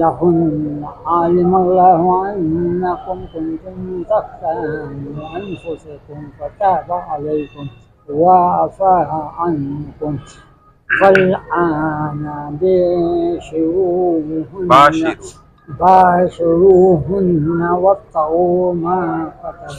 लहुन आलिम अल्लाहु अन्नकुम कुंतुम तख्तानून अनफुसकुम फताबा अलैकुम वअफा अन्कुम फल्आन बाशिरूहुन्न वब्तगू मा कतब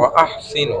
वअहसिनु।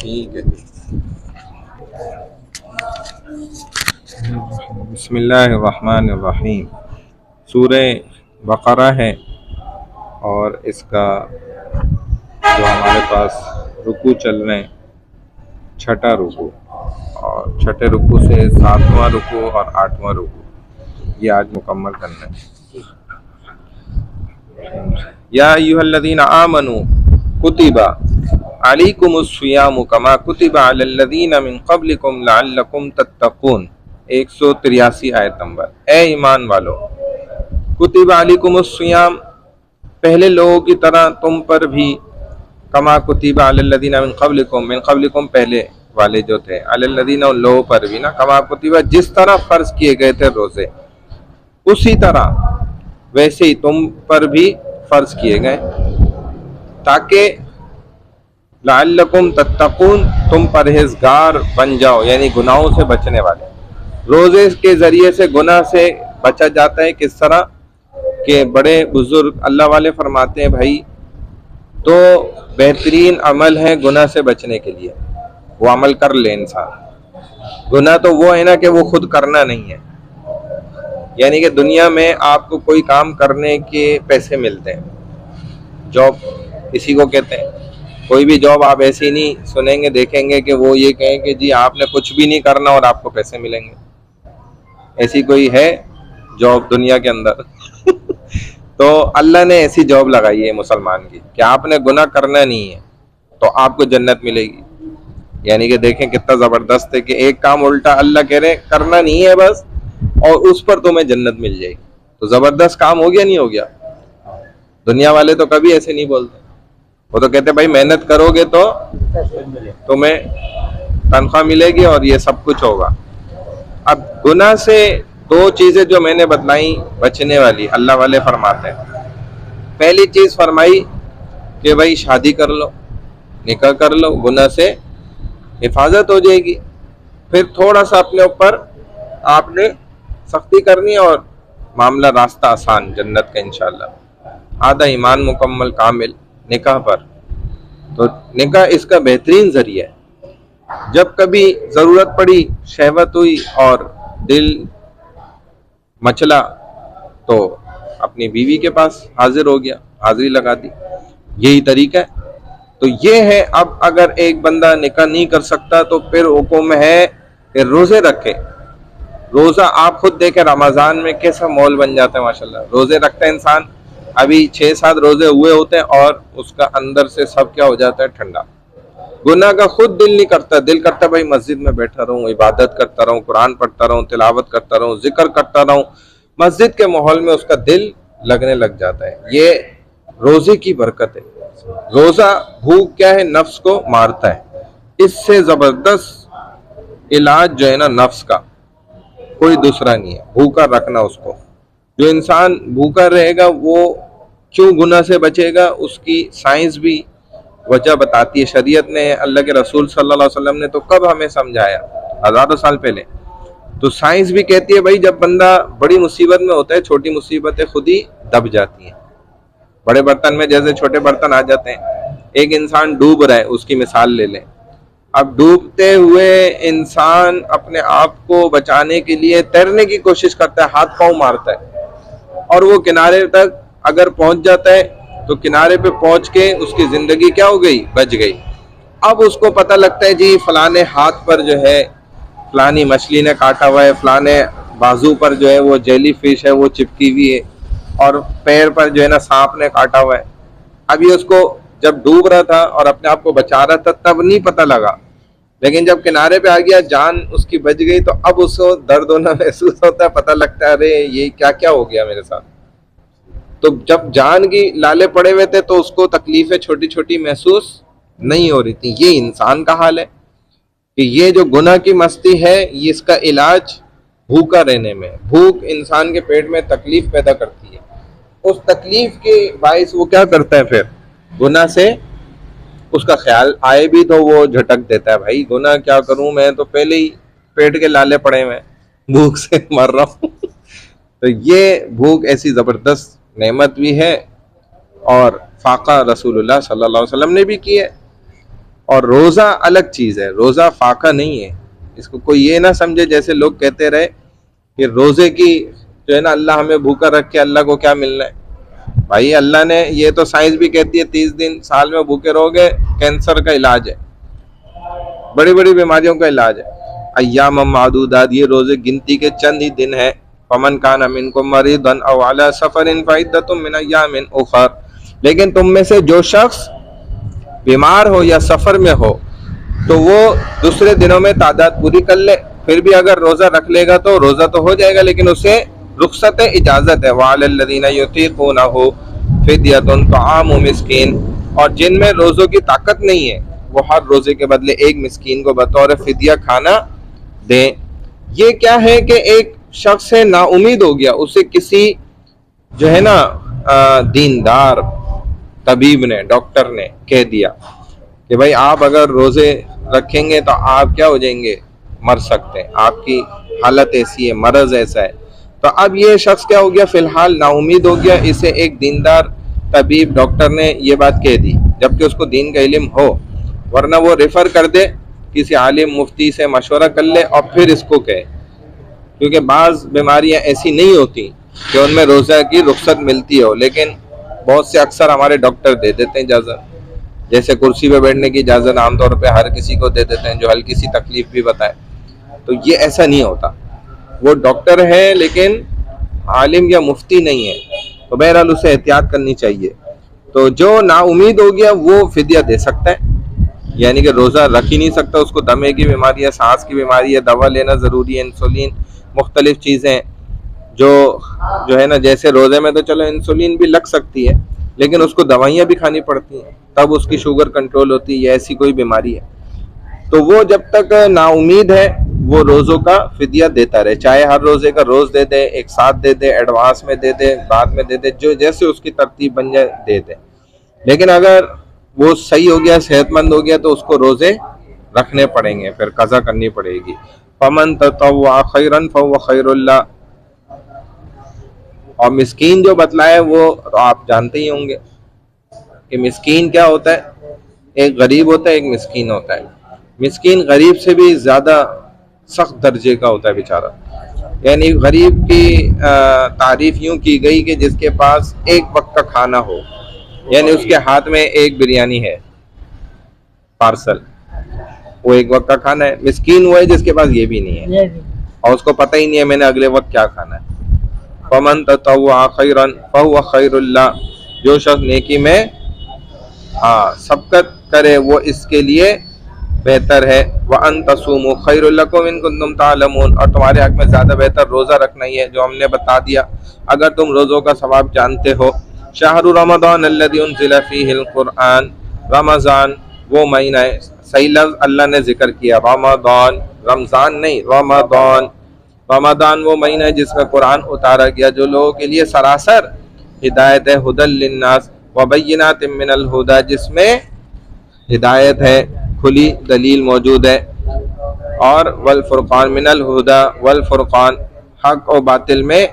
ठीक है। बिस्मिल्लाहिर्रहमानिर्रहीम। सूरह बकरा है और इसका जो हमारे पास रुकू चल रहे हैं, छठा रुकू, और छठे रुकू से 7वां रुकू और 8वां रुकू, ये आज मुकम्मल करना है। या अय्युहल्लज़ीना आमनू कुतिबा अलैकुमुस्सियामु कमा कुतिबा अलल्लज़ीना मिन क़ब्लिकुम लअल्लकुम तत्तक़ून। 183 आयत नंबर। ए ईमान वालो, कुतिबा अलैकुमुस्सियाम, पहले लोगों की तरह तुम पर भी, कमा कुतिबा अलल्लज़ीना मिन क़ब्लिकुम पहले वाले जो थे, अलल्लज़ीना उन लोगों पर भी ना, कमा कुतिबा जिस तरह फर्ज किए गए थे रोजे, उसी तरह वैसे ही तुम पर भी फर्ज किए गए, ताकि लअल्लकुम तत्तकून, तुम परहेजगार बन जाओ, यानी गुनाहों से बचने वाले। रोजे के जरिए से गुनाह से बचा जाता है। किस तरह के बड़े बुजुर्ग अल्लाह वाले फरमाते हैं, भाई तो बेहतरीन अमल है गुनाह से बचने के लिए, वो अमल कर ले इंसान। गुनाह तो वो है ना कि वो खुद करना नहीं है, यानी कि दुनिया में आपको कोई काम करने के पैसे मिलते हैं, जॉब इसी को कहते हैं। कोई भी जॉब आप ऐसी नहीं सुनेंगे देखेंगे कि वो ये कहें कि जी आपने कुछ भी नहीं करना और आपको पैसे मिलेंगे। ऐसी कोई है जॉब दुनिया के अंदर? तो अल्लाह ने ऐसी जॉब लगाई है मुसलमान की कि आपने गुनाह करना नहीं है तो आपको जन्नत मिलेगी। यानी कि देखें कितना जबरदस्त है कि एक काम उल्टा अल्लाह कह रहे करना नहीं है बस, और उस पर तुम्हें जन्नत मिल जाएगी। तो जबरदस्त काम हो गया नहीं हो गया? दुनिया वाले तो कभी ऐसे नहीं बोलते, वो तो कहते भाई मेहनत करोगे तो तुम्हें तनख्वाह मिलेगी और ये सब कुछ होगा। अब गुनाह से दो चीजें जो मैंने बतलाई बचने वाली, अल्लाह वाले फरमाते हैं। पहली चीज फरमाई कि भाई शादी कर लो, निकाह कर लो, गुनाह से हिफाजत हो जाएगी। फिर थोड़ा सा अपने ऊपर आपने सख्ती करनी है और मामला रास्ता आसान जन्नत का इंशाअल्लाह। आधा ईमान मुकम्मल कामिल निकाह पर, तो निकाह इसका बेहतरीन जरिया है। जब कभी जरूरत पड़ी, शहवत हुई और दिल मचला, तो अपनी बीवी के पास हाजिर हो गया, हाजिरी लगा दी, यही तरीका है। तो ये है। अब अगर एक बंदा निकाह नहीं कर सकता तो फिर हुक्म है कि रोजे रखे। रोजा आप खुद देखें रमजान में कैसा माहौल बन जाता है माशाल्लाह। रोजे रखता है इंसान, अभी 6-7 रोजे हुए होते हैं और उसका अंदर से सब क्या हो जाता है, ठंडा। गुनाह का खुद दिल नहीं करता, दिल करता भाई मस्जिद में बैठा रहूं, इबादत करता रहूं, कुरान पढ़ता रहूं, तिलावत करता रहूं, जिक्र करता रहूं। मस्जिद के माहौल में उसका दिल लगने लग जाता है। ये रोजे की बरकत है। रोजा भूख क्या है, नफ्स को मारता है। इससे जबरदस्त इलाज जो है ना नफ्स का, कोई दूसरा नहीं है, भूखा रखना उसको। जो इंसान भूखा रहेगा वो क्यों गुनाह से बचेगा, उसकी साइंस भी वजह बताती है। शरीयत ने, अल्लाह के रसूल सल्लल्लाहु अलैहि वसल्लम ने तो कब हमें समझाया, हजारों साल पहले। तो साइंस भी कहती है भाई जब बंदा बड़ी मुसीबत में होता है, छोटी मुसीबतें खुद ही दब जाती हैं। बड़े बर्तन में जैसे छोटे बर्तन आ जाते हैं। एक इंसान डूब रहा है, उसकी मिसाल ले लें। अब डूबते हुए इंसान अपने आप को बचाने के लिए तैरने की कोशिश करता है, हाथ पांव मारता है, और वो किनारे तक अगर पहुंच जाता है तो किनारे पे पहुंच के उसकी जिंदगी क्या हो गई, बच गई। अब उसको पता लगता है जी फलाने हाथ पर जो है फलानी मछली ने काटा हुआ है, फलाने बाजू पर जो है वो जेली फिश है वो चिपकी हुई है, और पैर पर जो है ना सांप ने काटा हुआ है। अभी उसको जब डूब रहा था और अपने आप को बचा रहा था तब नहीं पता लगा, लेकिन जब किनारे पे आ गया, जान उसकी बच गई, तो अब उसको दर्द होना महसूस होता है, पता लगता है अरे ये क्या क्या हो गया मेरे साथ। तो जब जान की लाले पड़े हुए थे तो उसको तकलीफें छोटी छोटी महसूस नहीं हो रही थी। ये इंसान का हाल है कि ये जो गुनाह की मस्ती है, ये इसका इलाज भूखा रहने में। भूख इंसान के पेट में तकलीफ पैदा करती है, उस तकलीफ के बायस वो क्या करता है, फिर गुनाह से उसका ख्याल आए भी तो वो झटक देता है, भाई गुनाह क्या करूं, मैं तो पहले ही पेट के लाले पड़े हुए, भूख से मर रहा हूं। तो ये भूख ऐसी जबरदस्त नेमत भी है, और फाका रसूलुल्लाह सल्लल्लाहु अलैहि वसल्लम ने भी की है। और रोज़ा अलग चीज़ है, रोज़ा फाका नहीं है। इसको कोई ये ना समझे जैसे लोग कहते रहे कि रोज़े की जो है ना, अल्लाह हमें भूखा रख के अल्लाह को क्या मिलना है। भाई अल्लाह ने, ये तो साइंस भी कहती है 30 दिन साल में भूखे रहोगे, कैंसर का इलाज है, बड़ी बड़ी बीमारियों का इलाज है। अय्याम मादूदात, ये रोजे गिनती के चंद ही दिन है। फमन कान मिनकुम मरीदन औ अला सफरिन फइद्दतुम मिन अय्यामिन उखर, लेकिन तुम में से जो शख्स बीमार हो या सफर में हो तो वो दूसरे दिनों में तादाद पूरी कर ले। फिर भी अगर रोजा रख लेगा तो रोजा तो हो जाएगा, लेकिन उसे रुख्सत इजाजत है। वालल्लज़ीना युतीक़ूनहु फ़िद्यतुन तआमु मिस्कीन, और जिनमें रोजों की ताकत नहीं है वो हर रोजे के बदले एक मिस्कीन को बतौर फिदिया खाना दें। ये क्या है कि एक शख्स है नाउमीद हो गया, उसे किसी जो है ना दीनदार तबीब ने, डॉक्टर ने कह दिया कि भाई आप अगर रोजे रखेंगे तो आप क्या हो जाएंगे, मर सकते हैं, आपकी हालत ऐसी है, मरज ऐसा है। तो अब ये शख्स क्या हो गया, फिलहाल नाउमीद हो गया। इसे एक दीनदार तबीब डॉक्टर ने ये बात कह दी, जबकि उसको दीन का इल्म हो, वरना वो रेफर कर दे किसी आलिम मुफ्ती से मशवरा कर ले और फिर इसको कहे। क्योंकि बाज़ बीमारियां ऐसी नहीं होती कि उनमें रोज़ा की रुख्सत मिलती हो, लेकिन बहुत से अक्सर हमारे डॉक्टर दे देते हैं इजाज़त। जैसे कुर्सी पे बैठने की इजाज़त आमतौर पे हर किसी को दे देते हैं जो हल्की सी तकलीफ भी बताए, तो ये ऐसा नहीं होता। वो डॉक्टर है लेकिन आलिम या मुफ्ती नहीं है, तो बहरहाल उसे एहतियात करनी चाहिए। तो जो नाउमीद हो गया वो फिदिया दे सकता है, यानी कि रोज़ा रख ही नहीं सकता, उसको दमे की बीमारी है, सांस की बीमारी है, दवा लेना ज़रूरी है, इंसुलिन, मुख्तलिफ चीज़ें जो है ना, जैसे रोज़े में तो चलो इंसुलिन भी लग सकती है, लेकिन उसको दवाइयाँ भी खानी पड़ती हैं, तब उसकी शुगर कंट्रोल होती है, या ऐसी कोई बीमारी है। तो वो जब तक नाउमीद है वो रोज़ों का फिदिया देता रहे, चाहे हर रोज़े का रोज़ दे दे, एक साथ दे दे, एडवांस में दे दे, बाद में दे दे, जो जैसे उसकी तरतीब बन जाए दे दे। लेकिन अगर वो सही हो गया, सेहतमंद हो गया, तो उसको रोज़े रखने पड़ेंगे, फिर कज़ा करनी पड़ेगी। फमन ततव्वा खैरन फहुव खैरुल लह, और मिस्कीन जो बतलाए वो आप जानते ही होंगे कि मिस्कीन क्या होता है। एक गरीब होता है, एक मिस्कीन होता है। मिस्कीन गरीब से भी ज़्यादा सख्त दर्जे का होता है बेचारा, यानी गरीब की तारीफ यूं की गई कि जिसके पास एक वक्त का खाना हो, यानी उसके हाथ में एक बिरयानी है पार्सल, वो एक वक्त का खाना है। मिस्कीन वो है जिसके पास ये भी नहीं है और उसको पता ही नहीं है मैंने अगले वक्त क्या खाना है। फमन ततव्वा खैरन फहुव खैरुल लह, जो शख्स नेकी में सबकत करे वो इसके लिए बेहतर है। व अन तसूमु खैरुल लकुम इन कुंतुम तालमून, और तुम्हारे हक में ज़्यादा बेहतर रोज़ा रखना ही है, जो हमने बता दिया अगर तुम रोज़ों का सवाब जानते हो। शहरु रमज़ान अल्लज़ी उन्ज़िला फ़ीहिल क़ुरआन, रमज़ान वो महीना है, सही लफ्ज़ अल्लाह ने जिक्र किया, रमज़ान, रमज़ान नहीं, रमज़ान। रमज़ान वो महीना है जिसमें कुरान उतारा गया, जो लोगों के लिए सरासर हिदायत है, हुदल लिन्नास व बय्यिनातिम मिनल हुदा, जिसमें हिदायत है, खुली दलील मौजूद है। और वल फुरक़ान मिनल हुदा वल फुरक़ान, हक और बातिल में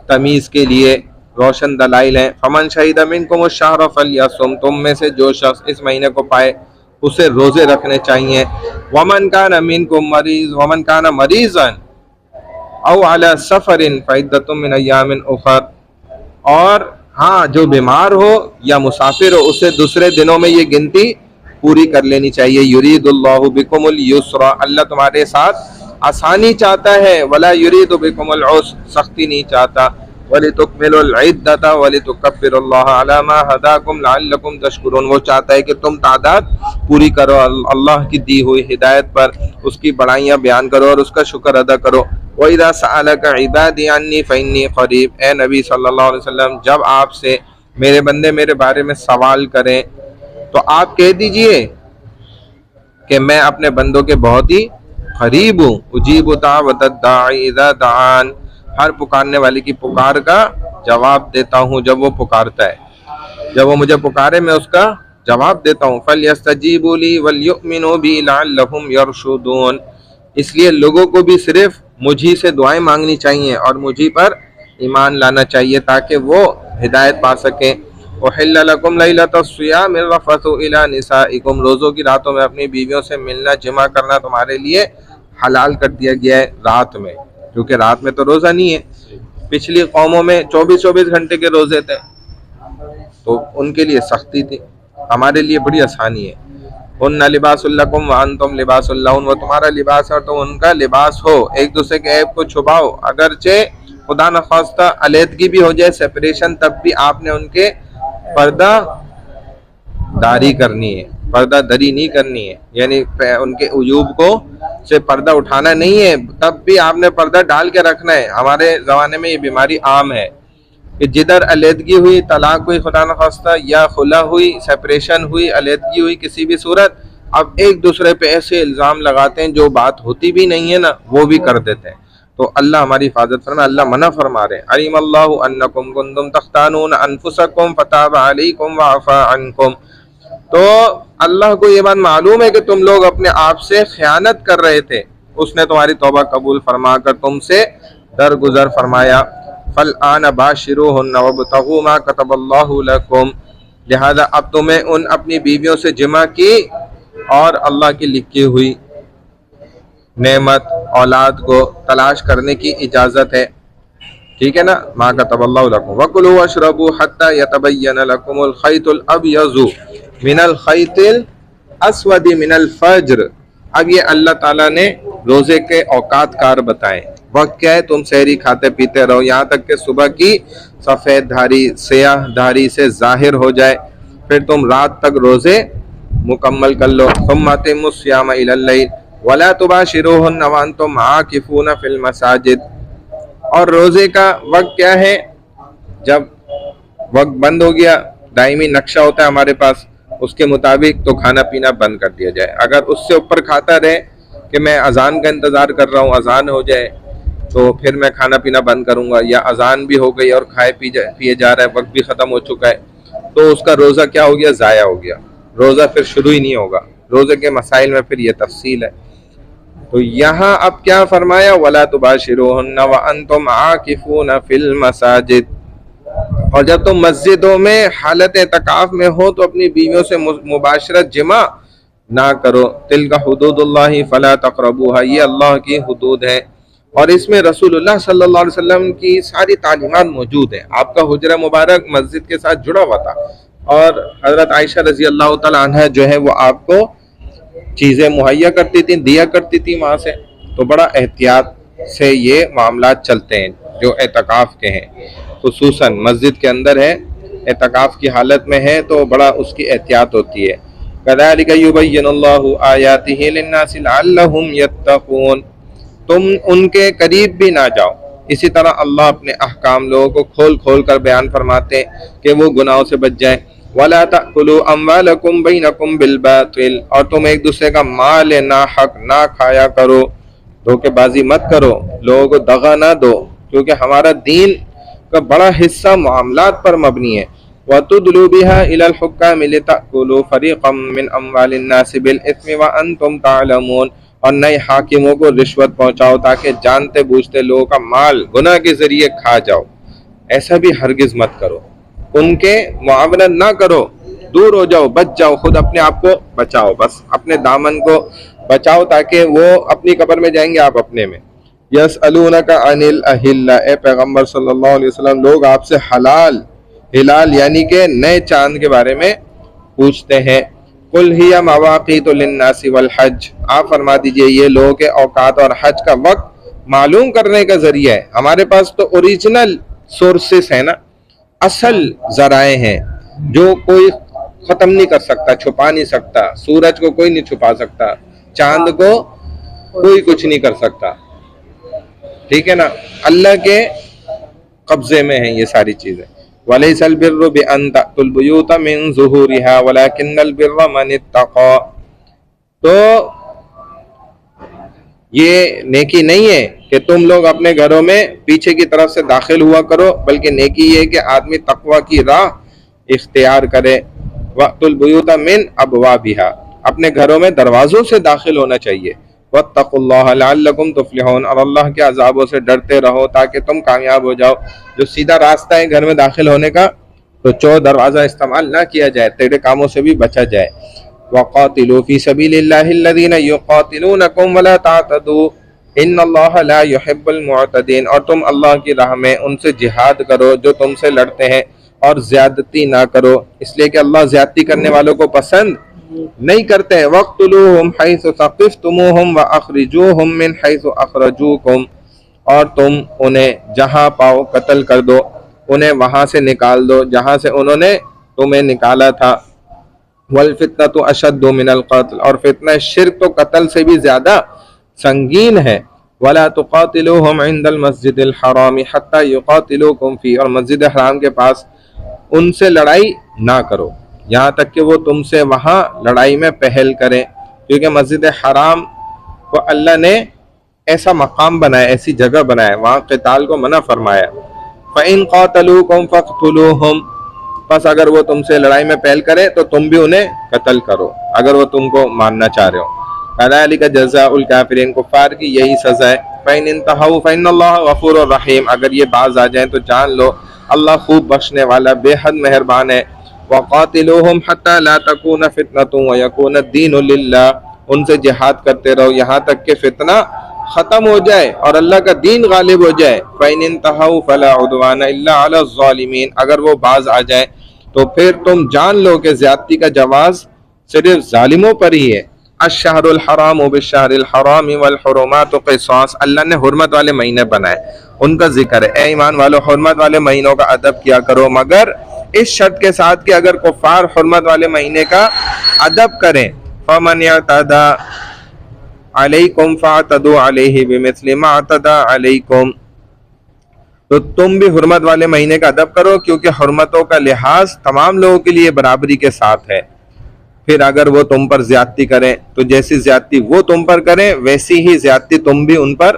तमीज़ के लिए रोशन दलाइल हैं। फमन शहीद मिनकुम शहर फलयसुम, तुम में से जो शख्स इस महीने को पाए उसे रोज़े रखने चाहिए। वमन कान मिनकुम मरीज़ वमन कान मरीज़न औ अला सफ़रिन फ़इद्दतुम मिन अय्यामिन उख़र, और हाँ जो बीमार हो या मुसाफिर हो उसे दूसरे दिनों में ये गिनती पूरी कर लेनी चाहिए। युरीदुल्लाहु बिकुमुल युस्रा, अल्लाह तुम्हारे साथ आसानी चाहता है। वला युरीदु बिकुमुल उस्र, सख्ती नहीं चाहता। वलितुकमिलुल इद्दता वलितुकब्बिरुल्लाह अला मा हदाकुम लअल्लकुम तशकुरून, वो चाहता है कि तुम तादाद पूरी करो, अल्लाह की दी हुई हिदायत पर उसकी बड़ाइयाँ बयान करो और उसका शुक्र अदा करो। वइज़ा सअलका इबादी अन्नी फ़इन्नी क़रीब, ए नबी सल्लल्लाहु अलैहि वसल्लम जब आपसे मेरे बंदे मेरे बारे में सवाल करें तो आप कह दीजिए कि मैं अपने बंदों के बहुत ही करीब हूँ। उजीबु दाअवतद दाई इज़ा दान, हर पुकारने वाले की पुकार का जवाब देता हूँ जब वो पुकारता है। जब वो मुझे पुकारे मैं उसका जवाब देता हूँ। फलयस्तजीबू ली वलयुमिनू बी लअल्लहुम यरशुदून, इसलिए लोगों को भी सिर्फ मुझी से दुआएं मांगनी चाहिए और मुझी पर ईमान लाना चाहिए ताकि वो हिदायत पा सकें। उहिल्ल लकुम लैलतुस्सियाम रफ़सु इला निसाइकुम, रोज़ों की रातों में अपनी बीवियों से मिलना जमा करना तुम्हारे लिए हलाल कर दिया गया है रात में, क्योंकि रात में तो रोज़ा नहीं है। पिछली कौमों में 24-24 घंटे के रोज़े थे तो उनके लिए सख्ती थी, हमारे लिए बड़ी आसानी है। उन्ना लिबासुल लकुम व अंतुम लिबासुल लहुन, वो तुम्हारा लिबास है तो उनका लिबास हो। एक दूसरे के ऐब को छुपाओ, अगरचे खुदा न खास्ता अलहदगी भी हो जाए, सेपरेशन, तब भी आपने उनके पर्दा दारी करनी है, पर्दा दरी नहीं करनी है, यानी उनके उयूब को से पर्दा उठाना नहीं है, तब भी आपने पर्दा डाल के रखना है। हमारे ज़माने में ये बीमारी आम है कि जिधर अलहदगी हुई, तलाक हुई खुदा न खास्ता, या खुला हुई, सेपरेशन हुई, अलहदगी हुई किसी भी सूरत, अब एक दूसरे पे ऐसे इल्ज़ाम लगाते हैं जो बात होती भी नहीं है ना वो भी कर देते हैं। तो अल्लाह हमारी हिफाजत फरमाए, अल्लाह मना फरमा रहे हैं। अलिमल्लाहु अन्नकुम कुंतुम तख्तानून अनफुसकुम फताबा अलैकुम व अफ़ा अन्कुम, तो अल्लाह को ये बात मालूम है कि तुम लोग अपने आप से खयानत कर रहे थे, उसने तुम्हारी तौबा कबूल फरमा कर तुमसे दरगुजर फरमाया। फल आन बाशिरूहुन्ना वब्तगू मा कतबल्लाहु लकुम, लिहाजा अब तुम्हें उन अपनी बीवियों से जिमा की और अल्लाह की लिखी हुई नेमत औलाद को तलाश करने की इजाज़त है, ठीक है ना। मा कतबल्लाहु लकुम वकुलू वशरबू हत्ता यतबय्यन लकुमुल खैतुल अबयज़ु मिनल खैतिल अस्वदी मिनल फज्र। अब ये अल्लाह ताला ने रोज़े के औकात कार बताए, वक्त क्या है, तुम सहरी खाते पीते रहो यहाँ तक कि सुबह की सफ़ेद धारी स्याह धारी से जाहिर हो जाए, फिर तुम रात तक रोज़े मुकम्मल कर लो। सुम्मा अतिम्मुस सियाम इलल लैल वला तुबाशिरूहुन्ना व अंतुम आकिफूना फिल मसाजिद, और रोज़े का वक्त क्या है, जब वक्त बंद हो गया, दायमी नक्शा होता है हमारे पास, उसके मुताबिक तो खाना पीना बंद कर दिया जाए। अगर उससे ऊपर खाता रहे कि मैं अजान का इंतज़ार कर रहा हूँ, अजान हो जाए तो फिर मैं खाना पीना बंद करूँगा, या अजान भी हो गई और खाए पिए जा रहा है, वक्त भी ख़त्म हो चुका है, तो उसका रोज़ा क्या हो गया, ज़ाया हो गया, रोज़ा फिर शुरू ही नहीं होगा। रोज़े के मसाइल में फिर ये तफसील है। तो यहाँ अब क्या फरमाया, वला तुबाशिरूहुन्ना व अंतुम आकिफूना फिल मसाजिद, और जब तुम मस्जिदों में हालत एतकाफ में हो तो अपनी बीवियों से मुबाशरत जिमा ना करो। तिल्का हुदूदुल्लाहि फला तक़रबूहा, ये अल्लाह की हुदूद है और इसमें रसूलुल्लाह सल्लल्लाहु अलैहि वसल्लम की सारी तालीमात मौजूद है। आपका हुजरा मुबारक मस्जिद के साथ जुड़ा हुआ था और हज़रत आयशा रज़ी अल्लाह तआला अन्हा जो है वो आपको चीज़ें मुहैया करती थी, दिया करती थी वहाँ से। तो बड़ा एहतियात से ये मामलात चलते हैं जो एतकाफ़ के हैं, खुसूसन मस्जिद के अंदर है, एतकाफ़ की हालत में है तो बड़ा उसकी एहतियात होती है। कज़ालिका युबय्यिनुल्लाहु आयातिही लिन्नासि लअल्लहुम यत्तक़ून, तुम उनके करीब भी ना जाओ, इसी तरह अल्लाह अपने अहकाम लोगों को खोल खोल कर बयान फरमाते कि वो गुनाहों से बच जाएं। वला तअकुलू अम्वालकुम बैनकुम बिलबातिल, और तुम एक दूसरे का माल ना हक ना खाया करो, धोखेबाजी मत करो, लोगों को दगा ना दो, क्योंकि हमारा दीन का बड़ा हिस्सा मामलात पर मबनी है। वतुदलू बिहा इलल हुक्काम लितअकुलू फरीक़म मिन अम्वालिन नास बिल इस्मि व अंतुम तालमून, और नए हाकिमों को रिश्वत पहुंचाओ ताकि जानते बूझते लोगों का माल गुनाह के जरिए खा जाओ। ऐसा भी हरगिज मत करो, उनके मुआवनत ना करो, दूर हो जाओ, बच जाओ, खुद अपने आप को बचाओ, बस अपने दामन को बचाओ ताकि वो अपनी कब्र में जाएंगे, आप अपने में। यसअलूनका अनिल अहिल्ला, ए पैगंबर सल्लल्लाहु अलैहि वसल्लम, लोग आपसे हलाल हिलाल यानी के नए चांद के बारे में पूछते हैं। कुल हिया मवाक़ीतु लिन्नासि वल हज, आप फरमा दीजिए ये लोगों के औकात और हज का वक्त मालूम करने का जरिया है। हमारे पास तो ओरिजिनल सोर्सेस है ना, असल जराए हैं जो कोई खत्म नहीं कर सकता, छुपा नहीं सकता। सूरज को कोई नहीं छुपा सकता, चांद को कोई कुछ नहीं कर सकता, ठीक है ना। अल्लाह के कब्जे में है ये सारी चीजें। वलैसल बिर्रु बिअन तअतुल बुयूत मिन ज़ुहूरिहा वलाकिन्नल बिर्र मन इत्तक़ा, तो ये नेकी नहीं है कि तुम लोग अपने घरों में पीछे की तरफ से दाखिल हुआ करो, बल्कि नेकी ये कि आदमी तकवा की राह इख्तियार करे। वक्तुल बुयूत मिन अबवाबिहा, अपने घरों में दरवाजों से दाखिल होना चाहिए। वत्तकुल्लाह लअल्लकुम तुफ्लिहून, और अल्लाह के अजाबों से डरते रहो ताकि तुम कामयाब हो जाओ। जो सीधा रास्ता है घर में दाखिल होने का, तो चौर दरवाज़ा इस्तेमाल ना किया जाए, तेरे कामों से भी बचा जाए। वक़ातिलू फ़ी सबीलिल्लाहि अल्लज़ीना युक़ातिलूनकुम वला तातदू इन्नल्लाहा ला युहिब्बुल मुअतदीन, और तुम अल्लाह की राह में उनसे जिहाद करो जो तुमसे लड़ते हैं, और ज्यादती ना करो, इसलिए कि अल्लाह ज्यादती करने वालों को पसंद नहीं करते हैं। वक़्तुलूहुम हैसु सक़िफ़्तुमूहुम व अख़रिजूहुम मिन हैसु अख़रजूकुम, और तुम उन्हें जहाँ पाओ कत्ल कर दो, उन्हें वहाँ से निकाल दो जहाँ से उन्होंने तुम्हें निकाला था। वल फितनतु अशद्दु मिनल क़त्ल, और फितना शिर्क तो कत्ल से भी ज्यादा संगीन है। वला तुक़ातिलूहुम इंदल मस्जिदिल हराम हत्ता युक़ातिलूकुम फ़ी, और मस्जिद हराम के पास उनसे लड़ाई ना करो यहाँ तक कि वो तुमसे वहाँ लड़ाई में पहल करें, क्योंकि मस्जिद हराम को अल्लाह ने ऐसा मकाम बनाया, ऐसी जगह बनाया, वहाँ क़िताल को मना फरमाया। फ़इन क़ातलूकुम फ़क़्तुलूहुम, बस अगर वो तुमसे लड़ाई में पहल करें तो तुम भी उन्हें कत्ल करो, अगर वो तुमको मानना चाह रहे हो। कज़ालिका जज़ाउल काफ़िरीन, कुफ़ार की यही सज़ा है। फ़इन इंतहू फ़इन्नल्लाह गफ़ूरुर रहीम, अगर ये बाज आ जाए तो जान लो अल्लाह खूब बख्शने वाला, बेहद मेहरबान है। वक़ातिलूहुम हत्ता ला तकून फ़ितनतुन व यकून दीनु लिल्लाह, उनसे जिहाद करते रहो यहाँ तक कि फितना ख़त्म हो जाए और अल्लाह का दीन गालिब हो जाए। फ़इन इंतहू फ़ला उद्वान इल्ला अला ज़ालिमीन, अगर वो बाज आ जाए तो फिर तुम जान लो कि ज़्यादती का जवाज़ सिर्फ जालिमों पर ही है। अश्शहरुल हराम बिश्शहरिल हराम वल हुरुमातु क़िसास, अल्लाह ने हुर्मत वाले महीने बनाए, उनका जिक्र है। ए ईमान वालों, हुर्मत वाले महीनों का अदब किया करो, मगर इस शर्त के साथ कि अगर कुफ़ार हुर्मत वाले महीने का अदब करें। फ़मन यअतदा अलैकुम फ़अतदू अलैहि बिमिस्लि मा अतदा अलैकुम, तो तुम भी हुर्मत वाले महीने का अदब करो, क्योंकि हुर्मतों का लिहाज तमाम लोगों के लिए बराबरी के साथ है। फिर अगर वो तुम पर ज्यादती करें तो जैसी ज्यादती वो तुम पर करें वैसी ही ज्यादती तुम भी उन पर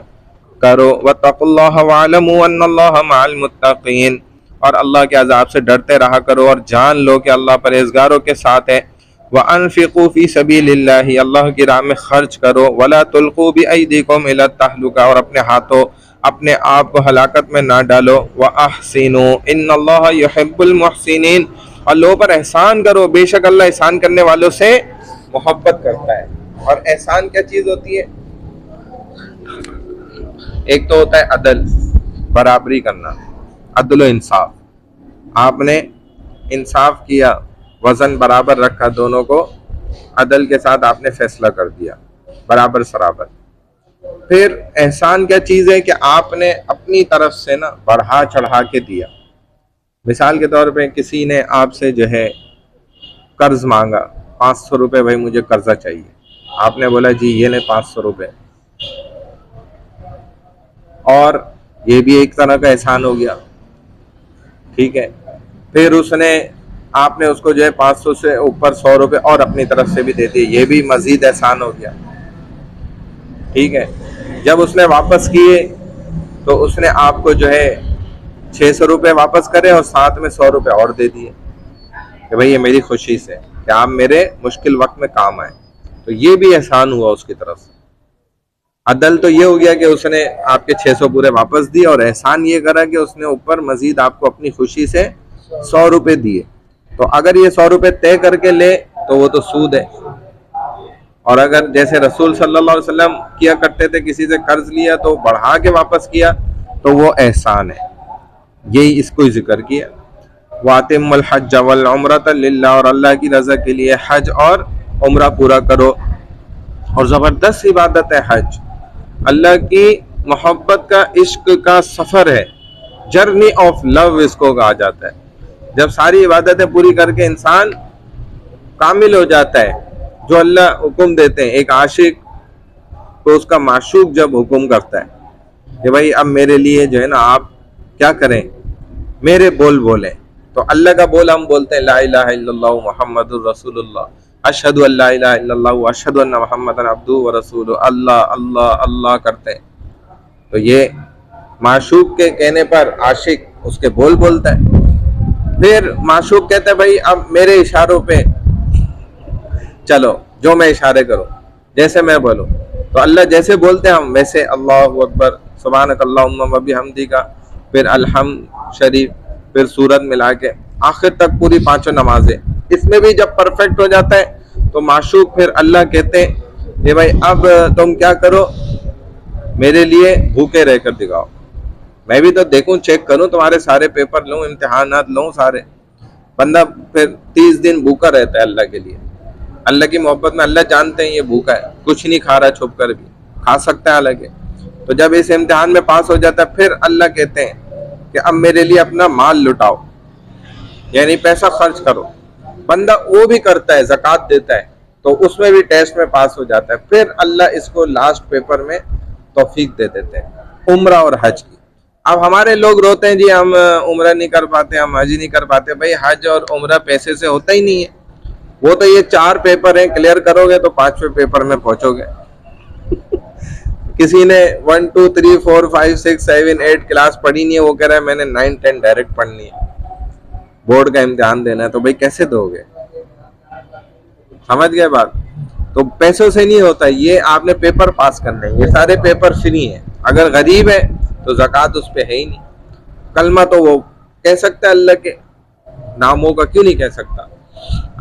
करो। वत्तकुल्लाह वअलमू अन्नल्लाह मअल मुत्तक़ीन, और अल्लाह के अज़ाब से डरते रहा करो और जान लो कि अल्लाह परहेज़गारों के साथ है। व अनफ़िक़ू फ़ी सबीलिल्लाहि, अल्लाह की राह में खर्च करो। वला तुल्क़ू बिअयदीकुम इला तहलुका, और अपने हाथों अपने आप को हलाकत में ना डालो। व अहसिनू इन्नल्लाह युहिब्बुल मुहसिनीन, और लोगों पर एहसान करो, बेशक अल्लाह एहसान करने वालों से मोहब्बत करता है। और एहसान क्या चीज़ होती है? एक तो होता है अदल, बराबरी करना, अदल इंसाफ। आपने इंसाफ किया, वजन बराबर रखा, दोनों को अदल के साथ आपने फैसला कर दिया, बराबर सराबर। फिर एहसान क्या चीज़ है कि आपने अपनी तरफ से ना बढ़ा चढ़ा के दिया। मिसाल के तौर पे किसी ने आपसे जो है कर्ज मांगा, 500 रुपये, भाई मुझे कर्जा चाहिए। आपने बोला जी ये ले 500 रुपये, और ये भी एक तरह का एहसान हो गया, ठीक है। फिर आपने उसको जो है 500 से ऊपर 100 रुपये और अपनी तरफ से भी दे दिए, ये भी मजीद एहसान हो गया, ठीक है। जब उसने वापस किए तो उसने आपको जो है 600 रुपये वापस करे और साथ में 100 रुपये और दे दिए, कि भाई ये मेरी खुशी से कि आप मेरे मुश्किल वक्त में काम आए, तो ये भी एहसान हुआ उसकी तरफ से। अदल तो ये हो गया कि उसने आपके 600 पूरे वापस दिए, और एहसान ये करा कि उसने ऊपर मजीद आपको अपनी खुशी से 100 रुपए दिए। तो अगर ये 100 रुपए तय करके ले तो वो तो सूद है, और अगर जैसे रसूल सल्लल्लाहु अलैहि वसल्लम किया करते थे, किसी से कर्ज लिया तो बढ़ा के वापस किया, तो वो एहसान है। यही इसको ही जिक्र किया। वातिमुल हज्ज वल उम्रत लिल्लाह, और अल्लाह की रजा के लिए हज और उम्रा पूरा करो। और जबरदस्त इबादत है हज, अल्लाह की मोहब्बत का, इश्क का सफर है, जर्नी ऑफ लव इसको कहा जाता है। जब सारी इबादतें पूरी करके इंसान कामिल हो जाता है, जो अल्लाह हुक्म देते हैं, एक आशिक को उसका माशूक जब हुक्म करता है कि भाई अब मेरे लिए जो है ना आप क्या करें, मेरे बोल बोलें, तो अल्लाह का बोल हम बोलते हैं ला इलाहा इल्लल्लाह मुहम्मदुर रसूलुल्लाह, अशहदु अल्ला इलाहा इल्लल्लाह व अशहदु अन्ना मुहम्मदन अब्दुहु व रसूलुहु, अल्लाह अल्लाह अल्लाह करते हैं। तो ये माशूक के कहने पर आशिक उसके बोल बोलता है। फिर माशूक कहता है भाई अब मेरे इशारों पे चलो, जो मैं इशारे करूं, जैसे मैं बोलूं, तो अल्लाह जैसे बोलते हैं हम वैसे अल्लाहु अकबर, सुभानक अल्लाहुम्मा व बिहम्दिका, फिर अलहम्द शरीफ, फिर सूरत मिला के आखिर तक पूरी 5 नमाजें। इसमें भी जब परफेक्ट हो जाता है तो माशूक फिर अल्लाह कहते हैं कि भाई अब तुम क्या करो, मेरे लिए भूखे रहकर दिखाओ, मैं भी तो देखूं, चेक करूं, तुम्हारे सारे पेपर लूं, इम्तिहानात लूं सारे। बंदा फिर 30 दिन भूखा रहता है अल्लाह के लिए, अल्लाह की मोहब्बत में। अल्लाह जानते हैं ये भूखा है, कुछ नहीं खा रहा, छुप कर भी खा सकता है हालांकि। तो जब इस इम्तिहान में पास हो जाता है, फिर अल्लाह कहते हैं कि अब मेरे लिए अपना माल लुटाओ, यानी पैसा खर्च करो। बंदा वो भी करता है, ज़कात देता है, तो उसमें भी टेस्ट में पास हो जाता है। फिर अल्लाह इसको लास्ट पेपर में तौफीक दे देते हैं उम्रा और हज की। अब हमारे लोग रोते हैं जी हम उम्रा नहीं कर पाते, हम हज नहीं कर पाते। भाई हज और उम्रा पैसे से होता ही नहीं है, वो तो ये 4 पेपर हैं, क्लियर करोगे तो 5वें पेपर में पहुंचोगे। किसी ने 1 2 3 4 5 6 7 8 क्लास पढ़ी नहीं है, वो कह रहा है मैंने 9 10 डायरेक्ट पढ़नी है, बोर्ड का इम्तिहान देना है, तो भाई कैसे दोगे? समझ गए बात? तो पैसों से नहीं होता, ये आपने पेपर पास करने हैं, ये सारे पेपर फ्री हैं। अगर गरीब है तो ज़कात उस पे है ही नहीं, कलमा तो वो कह सकता है अल्लाह के नामों का, क्यों नहीं कह सकता?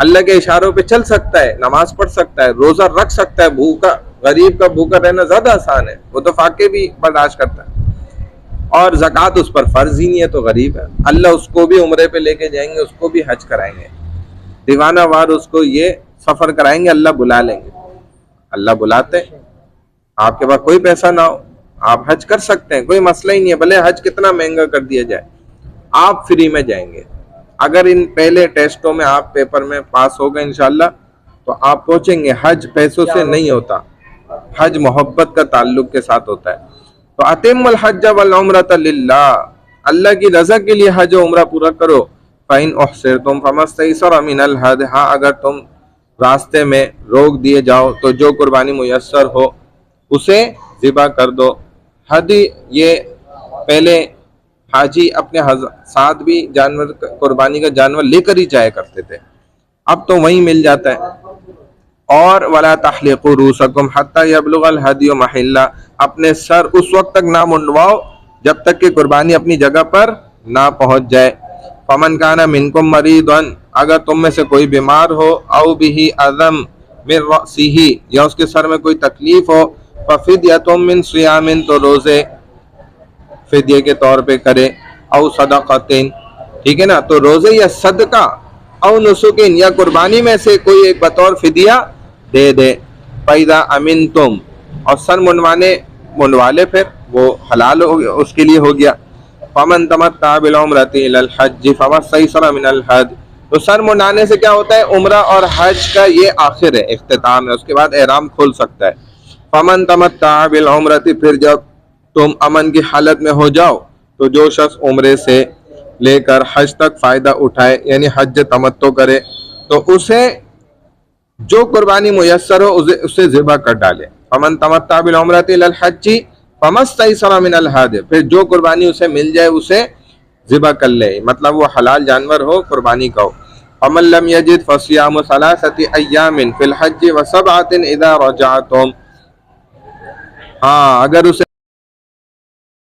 अल्लाह के इशारों पे चल सकता है, नमाज पढ़ सकता है, रोजा रख सकता है। भूखा, गरीब का भूखा रहना ज्यादा आसान है, वो तो फाके भी बर्दाश्त करता है, और ज़कात उस पर फर्ज ही नहीं है, तो गरीब है। अल्लाह उसको भी उम्रे पे लेके जाएंगे, उसको भी हज कराएंगे, दीवाना वार उसको ये सफर कराएंगे, अल्लाह बुला लेंगे। अल्लाह बुलाते, आपके पास कोई पैसा ना हो, आप हज कर सकते हैं, कोई मसला ही नहीं है। भले हज कितना महंगा कर दिया जाए, आप फ्री में जाएंगे। अगर इन पहले टेस्टों में आप पेपर में पास हो गए इंशाल्लाह, तो आप पहुंचेंगे। हज पैसों से नहीं होता, हज मोहब्बत का ताल्लुक के साथ होता है। तो अतिमुल हज्ज वल उम्रत लिल्लाह, अल्लाह की रजा के लिए हज और उम्रा पूरा करो। फ़इन उहसिरतुम फमस्तयसर मिनल हद, हाँ अगर तुम रास्ते में रोक दिए जाओ तो जो कुर्बानी मुयस्सर हो उसे ज़िबा कर दो। हद ये पहले हाजी अपने साथ भी जानवर, कुर्बानी का जानवर लेकर ही जाया करते थे, अब तो वहीं मिल जाता है। और वला तहलिकु रूसकुम हत्ता यबलुगल हदियु महिल्ला, अपने सर उस वक्त तक ना मुंडवाओ जब तक कि कुर्बानी अपनी जगह पर ना पहुंच जाए। फमन काना मिनकुम मरीदन, अगर तुम में से कोई बीमार हो, औ बिही अज़म मिन रअसिही, या उसके सर में कोई तकलीफ हो, फफिद्यतुम मिन सियामिन, तो रोजे फिदिये के तौर पे करे, औ सदक़तिन, ठीक है ना, तो रोजे या सदका, औ नुसुकिन, या कुर्बानी में से कोई एक बतौर फिदिया दे दे। पैदा अमीन तुम, और सर मुंडवा ले, फिर वो हलाल हो गया, उसके लिए हो गया। फमन तमत्ता बिल उम्रति इलल हज फमस्तयसर मिनल हद, तो सर मुंडाने से क्या होता है, उम्रा और हज का ये आखिर है, इख्तिताम है, उसके बाद एहराम खोल सकता है। फमन तमत्ता बिल उम्रति, फिर जब तुम अमन की हालत में हो जाओ, तो जो शख्स उम्रे से लेकर हज तक फायदा उठाए, यानी हज तमत्तो करे, तो उसे जो कुर्बानी मुयस्सर हो उसे ज़िबा कर डाले। फमन तमत्ता बिल उम्रति इलल हज्जी फमस्तयसर मिनल हद, फिर जो कुर्बानी उसे मिल जाए उसे ज़िबा कर ले, मतलब वो हलाल जानवर हो, कुर्बानी का हो। अमन लम यजिद फसियाम सलासति अय्यामिन फिल हज्ज व सबअतिन इदा रजअतुम। हाँ, अगर उसे